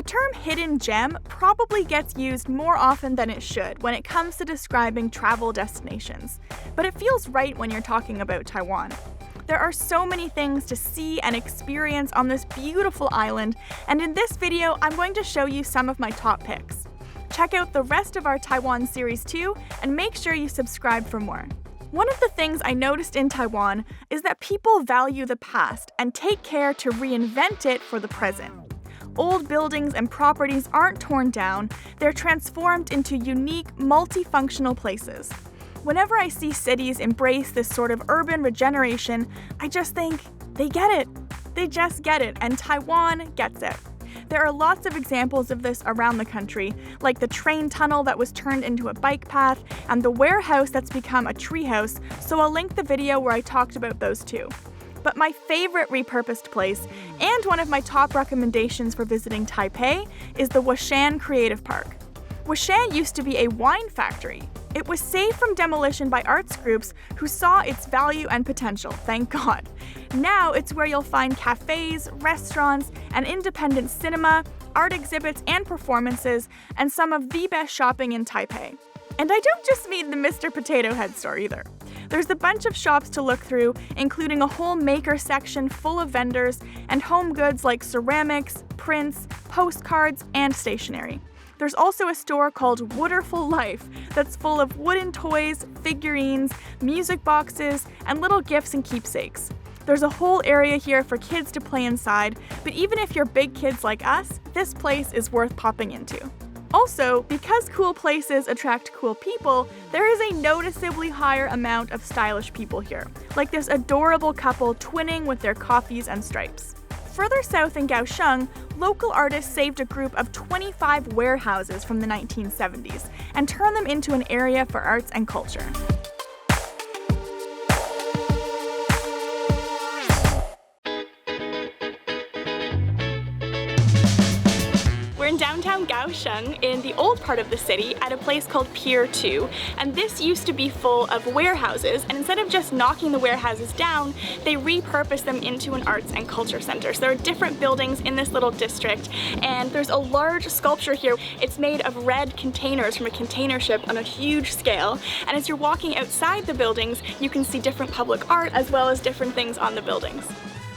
term hidden gem probably gets used more often than it should when it comes to describing travel destinations, but it feels right when you're talking about Taiwan. There are so many things to see and experience on this beautiful island, and in this video, I'm going to show you some of my top picks. Check out the rest of our Taiwan Series 2, and make sure you subscribe for more. One of the things I noticed in Taiwan is that people value the past and take care to reinvent it for the present. Old buildings and properties aren't torn down, they're transformed into unique, multifunctional places. Whenever I see cities embrace this sort of urban regeneration, I just think, they get it. They just get it, and Taiwan gets it. There are lots of examples of this around the country, like the train tunnel that was turned into a bike path, and the warehouse that's become a treehouse, so I'll link the video where I talked about those too. But my favorite repurposed place, and one of my top recommendations for visiting Taipei, is the Huashan Creative Park. Huashan used to be a wine factory. It was saved from demolition by arts groups who saw its value and potential, thank God. Now it's where you'll find cafes, restaurants, an independent cinema, art exhibits and performances, and some of the best shopping in Taipei. And I don't just mean the Mr. Potato Head store either. There's a bunch of shops to look through, including a whole maker section full of vendors and home goods like ceramics, prints, postcards, and stationery. There's also a store called Wooderful Life that's full of wooden toys, figurines, music boxes, and little gifts and keepsakes. There's a whole area here for kids to play inside, but even if you're big kids like us, this place is worth popping into. Also, because cool places attract cool people, there is a noticeably higher amount of stylish people here, like this adorable couple twinning with their coffees and stripes. Further south in Kaohsiung, local artists saved a group of 25 warehouses from the 1970s and turned them into an area for arts and culture. We're in downtown Kaohsiung in the old part of the city at a place called Pier 2, and this used to be full of warehouses, and instead of just knocking the warehouses down, they repurposed them into an arts and culture center. So there are different buildings in this little district, and there's a large sculpture here. It's made of red containers from a container ship on a huge scale, and as you're walking outside the buildings, you can see different public art as well as different things on the buildings.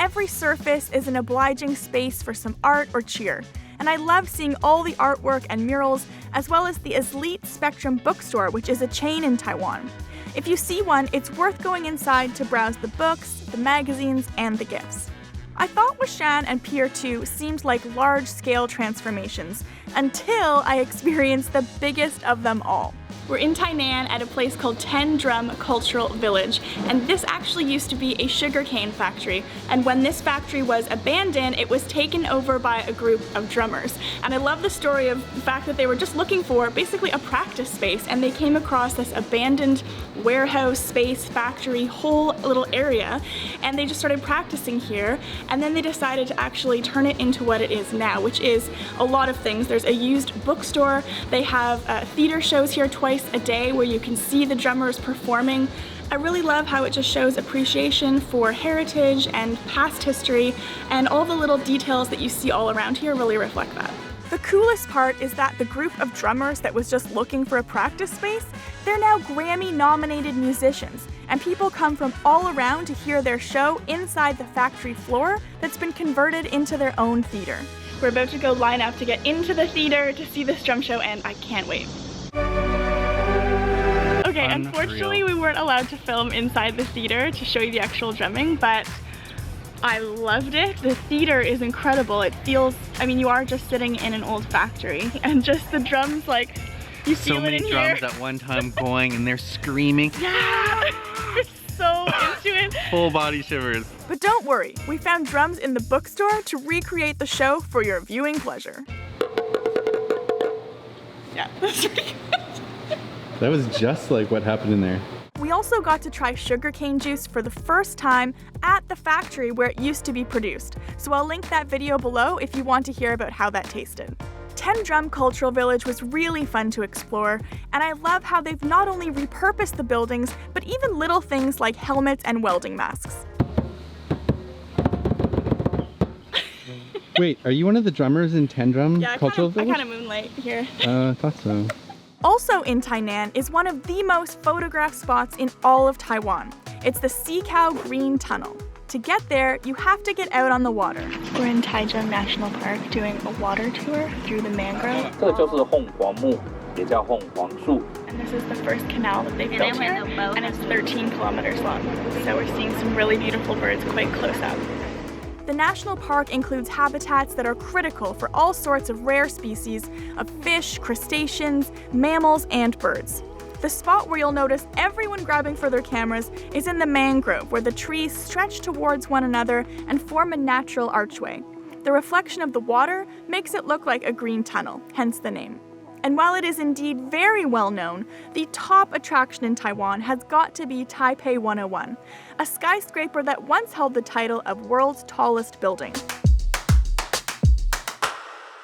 Every surface is an obliging space for some art or cheer. And I love seeing all the artwork and murals, as well as the Elite Spectrum bookstore, which is a chain in Taiwan. If you see one, it's worth going inside to browse the books, the magazines, and the gifts. I thought Huashan and Pier 2 seemed like large-scale transformations, until I experienced the biggest of them all. We're in Tainan at a place called 10 Drum Cultural Village, and this actually used to be a sugarcane factory, and when this factory was abandoned, it was taken over by a group of drummers. And I love the story of the fact that they were just looking for basically a practice space, and they came across this abandoned warehouse space, factory, whole little area, and they just started practicing here, and then they decided to actually turn it into what it is now, which is a lot of things. There's a used bookstore, they have theater shows here twice a day where you can see the drummers performing. I really love how it just shows appreciation for heritage and past history, and all the little details that you see all around here really reflect that. The coolest part is that the group of drummers that was just looking for a practice space, they're now Grammy-nominated musicians, and people come from all around to hear their show inside the factory floor that's been converted into their own theater. We're about to go line up to get into the theater to see this drum show, and I can't wait. Okay, unfortunately we weren't allowed to film inside the theater to show you the actual drumming, but I loved it. The theater is incredible. It feels, I mean, you are just sitting in an old factory, and just the drums, like, you feel it in here. So many drums at one time going, and they're screaming. Yeah! You're so into it. Full body shivers. But don't worry, we found drums in the bookstore to recreate the show for your viewing pleasure. Yeah, that's pretty good. That was just like what happened in there. We also got to try sugarcane juice for the first time at the factory where it used to be produced, so I'll link that video below if you want to hear about how that tasted. 10 Drum Cultural Village was really fun to explore, and I love how they've not only repurposed the buildings, but even little things like helmets and welding masks. Wait, are you one of the drummers in Tendrum Cultural Village? I kind of moonlight here. I thought so. Also in Tainan is one of the most photographed spots in all of Taiwan. It's the Sicao Green Tunnel. To get there, you have to get out on the water. We're in Tainan National Park doing a water tour through the mangrove. 这就是凤凰木，也叫凤凰树。 And this is the first canal that they've built here, and it's 13 kilometers long. So we're seeing some really beautiful birds quite close up. The national park includes habitats that are critical for all sorts of rare species of fish, crustaceans, mammals, and birds. The spot where you'll notice everyone grabbing for their cameras is in the mangrove, where the trees stretch towards one another and form a natural archway. The reflection of the water makes it look like a green tunnel, hence the name. And while it is indeed very well known, the top attraction in Taiwan has got to be Taipei 101, a skyscraper that once held the title of world's tallest building.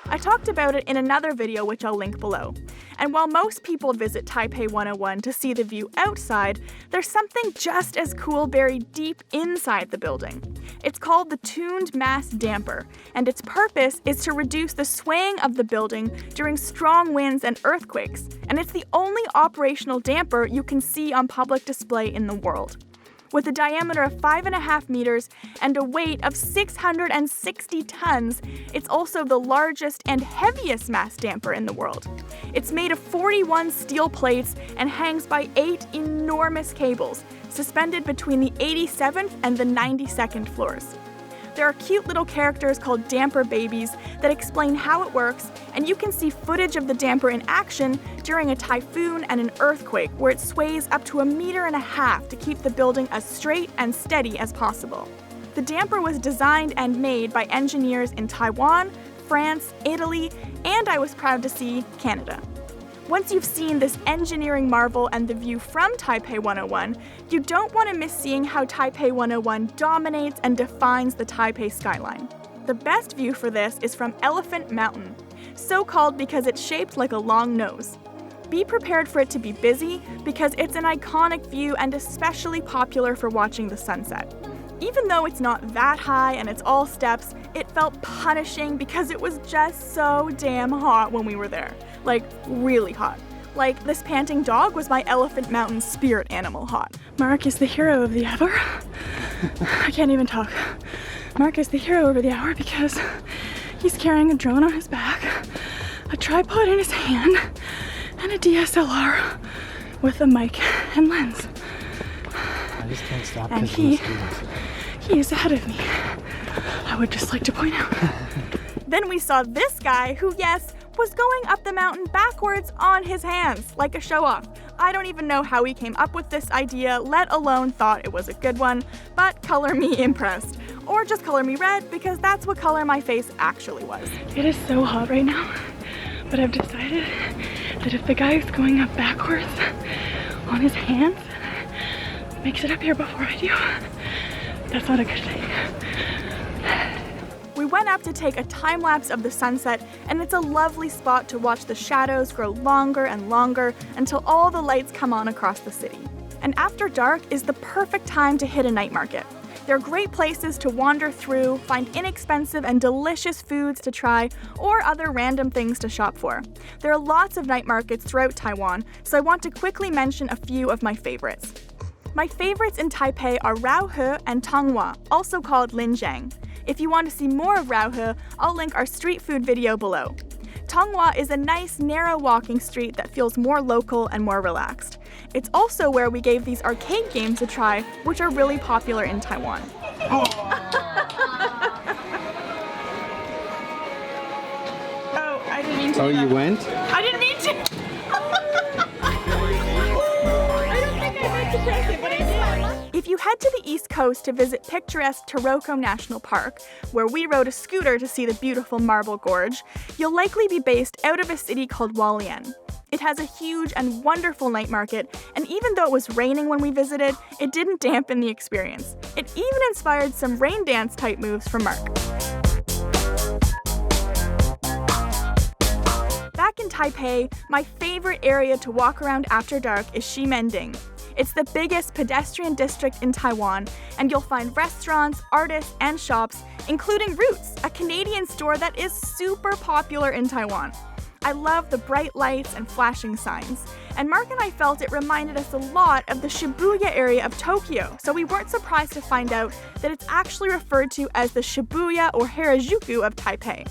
I talked about it in another video which I'll link below. And while most people visit Taipei 101 to see the view outside, there's something just as cool buried deep inside the building. It's called the Tuned Mass Damper, and its purpose is to reduce the swaying of the building during strong winds and earthquakes, and it's the only operational damper you can see on public display in the world. With a diameter of 5.5 meters and a weight of 660 tons, it's also the largest and heaviest mass damper in the world. It's made of 41 steel plates and hangs by 8 enormous cables, suspended between the 87th and the 92nd floors. There are cute little characters called damper babies that explain how it works, and you can see footage of the damper in action during a typhoon and an earthquake where it sways up to 1.5 meters to keep the building as straight and steady as possible. The damper was designed and made by engineers in Taiwan, France, Italy, and I was proud to see Canada. Once you've seen this engineering marvel and the view from Taipei 101, you don't want to miss seeing how Taipei 101 dominates and defines the Taipei skyline. The best view for this is from Elephant Mountain, so called because it's shaped like a long nose. Be prepared for it to be busy because it's an iconic view and especially popular for watching the sunset. Even though it's not that high and it's all steps, it felt punishing because it was just so damn hot when we were there. Like, really hot. Like, this panting dog was my Elephant Mountain spirit animal hot. Mark is the hero of the hour. I can't even talk. Mark is the hero of the hour because he's carrying a drone on his back, a tripod in his hand, and a DSLR with a mic and lens. I just can't stop. And he is ahead of me, I would just like to point out. Then we saw this guy who, yes, was going up the mountain backwards on his hands, like a show-off. I don't even know how he came up with this idea, let alone thought it was a good one, but color me impressed. Or just color me red, because that's what color my face actually was. It is so hot right now, but I've decided that if the guy is going up backwards on his hands makes it up here before I do, that's not a good thing. We went up to take a time lapse of the sunset, and it's a lovely spot to watch the shadows grow longer and longer until all the lights come on across the city. And after dark is the perfect time to hit a night market. They're great places to wander through, find inexpensive and delicious foods to try, or other random things to shop for. There are lots of night markets throughout Taiwan, so I want to quickly mention a few of my favorites. My favorites in Taipei are Raohe and Tonghua, also called Linjiang. If you want to see more of Raohe, I'll link our street food video below. Tonghua is a nice, narrow walking street that feels more local and more relaxed. It's also where we gave these arcade games a try, which are really popular in Taiwan. Oh, I didn't mean to. Oh, you went? I didn't mean to. I don't think I meant to press it, but I did. If you head to the East Coast to visit picturesque Taroko National Park, where we rode a scooter to see the beautiful Marble Gorge, you'll likely be based out of a city called Hualien. It has a huge and wonderful night market, and even though it was raining when we visited, it didn't dampen the experience. It even inspired some rain dance type moves from Mark. Back in Taipei, my favorite area to walk around after dark is Ximending. It's the biggest pedestrian district in Taiwan, and you'll find restaurants, artists, and shops, including Roots, a Canadian store that is super popular in Taiwan. I love the bright lights and flashing signs, and Mark and I felt it reminded us a lot of the Shibuya area of Tokyo, so we weren't surprised to find out that it's actually referred to as the Shibuya or Harajuku of Taipei.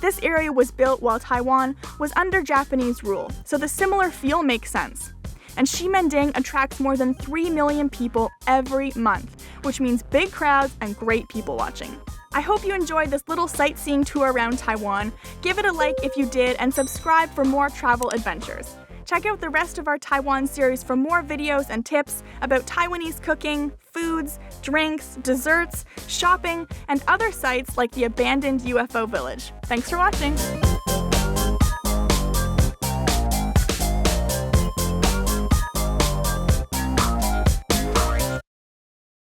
This area was built while Taiwan was under Japanese rule, so the similar feel makes sense. And Ximending attracts more than 3 million people every month, which means big crowds and great people watching. I hope you enjoyed this little sightseeing tour around Taiwan. Give it a like if you did, and subscribe for more travel adventures. Check out the rest of our Taiwan series for more videos and tips about Taiwanese cooking, foods, drinks, desserts, shopping, and other sites like the abandoned UFO village. Thanks for watching!